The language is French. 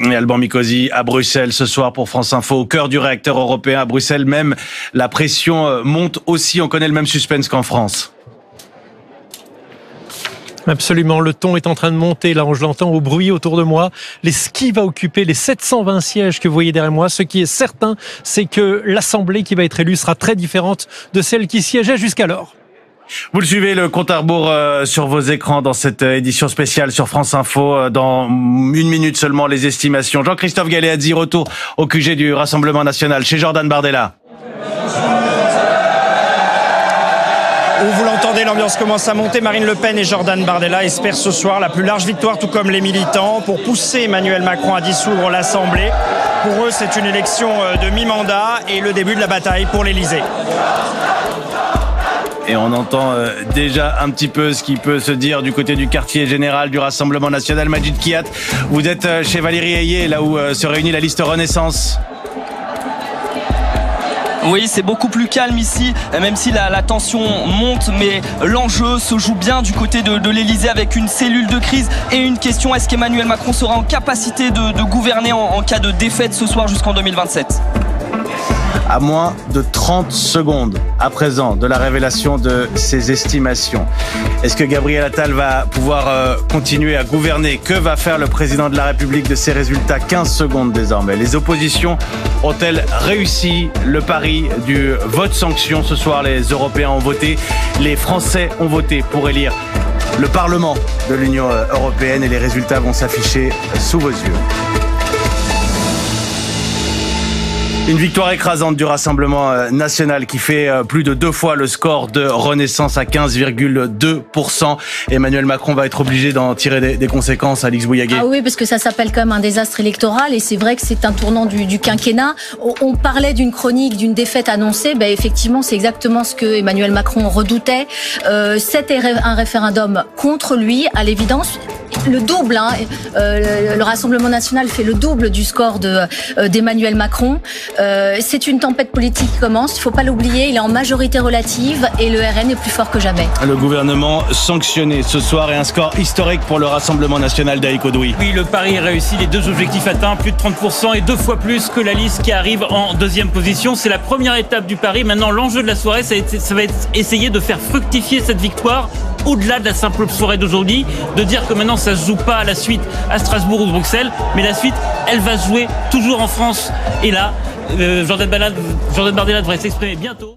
Et Alban Mikosi à Bruxelles ce soir pour France Info, au cœur du réacteur européen à Bruxelles. Même la pression monte aussi. On connaît le même suspense qu'en France. Absolument, le ton est en train de monter, là je l'entends au bruit autour de moi. Qui va occuper les 720 sièges que vous voyez derrière moi. Ce qui est certain, c'est que l'Assemblée qui va être élue sera très différente de celle qui siégeait jusqu'alors. Vous le suivez, le compte à rebours sur vos écrans dans cette édition spéciale sur France Info. Dans 1 minute seulement, les estimations. Jean-Christophe Galeazzi, retour au QG du Rassemblement National chez Jordan Bardella. Vous l'entendez, l'ambiance commence à monter. Marine Le Pen et Jordan Bardella espèrent ce soir la plus large victoire, tout comme les militants, pour pousser Emmanuel Macron à dissoudre l'Assemblée. Pour eux, c'est une élection de mi-mandat et le début de la bataille pour l'Élysée. Et on entend déjà un petit peu ce qui peut se dire du côté du quartier général du Rassemblement National. Majid Kiat, vous êtes chez Valérie Ayé, là où se réunit la liste Renaissance. Oui, c'est beaucoup plus calme ici, même si la tension monte, mais l'enjeu se joue bien du côté de l'Elysée avec une cellule de crise et une question: est-ce qu'Emmanuel Macron sera en capacité de gouverner en cas de défaite ce soir jusqu'en 2027 ? À moins de 30 secondes à présent de la révélation de ces estimations. Est-ce que Gabriel Attal va pouvoir continuer à gouverner? Que va faire le président de la République de ces résultats? 15 secondes désormais. Les oppositions ont-elles réussi le pari du vote sanction? Ce soir, les Européens ont voté, les Français ont voté pour élire le Parlement de l'Union européenne et les résultats vont s'afficher sous vos yeux. Une victoire écrasante du Rassemblement National qui fait plus de 2 fois le score de Renaissance à 15,2%. Emmanuel Macron va être obligé d'en tirer des conséquences, Alix Bouillaguet. Ah oui, parce que ça s'appelle quand même un désastre électoral et c'est vrai que c'est un tournant du quinquennat. On parlait d'une chronique, d'une défaite annoncée. Ben effectivement, c'est exactement ce que Emmanuel Macron redoutait. C'était un référendum contre lui, à l'évidence. Le double, le Rassemblement National fait le double du score d'Emmanuel Macron. C'est une tempête politique qui commence, il ne faut pas l'oublier, il est en majorité relative et le RN est plus fort que jamais. Le gouvernement sanctionné ce soir et un score historique pour le Rassemblement National d'Aïk Odoui. Oui, le pari est réussi, les 2 objectifs atteints, plus de 30% et 2 fois plus que la liste qui arrive en 2e position. C'est la première étape du pari. Maintenant, l'enjeu de la soirée, ça va être essayer de faire fructifier cette victoire au-delà de la simple soirée d'aujourd'hui, de dire que maintenant ça se joue pas à la suite à Strasbourg ou Bruxelles, mais la suite, elle va se jouer toujours en France. Et là, Jordan Bardella devrait s'exprimer bientôt.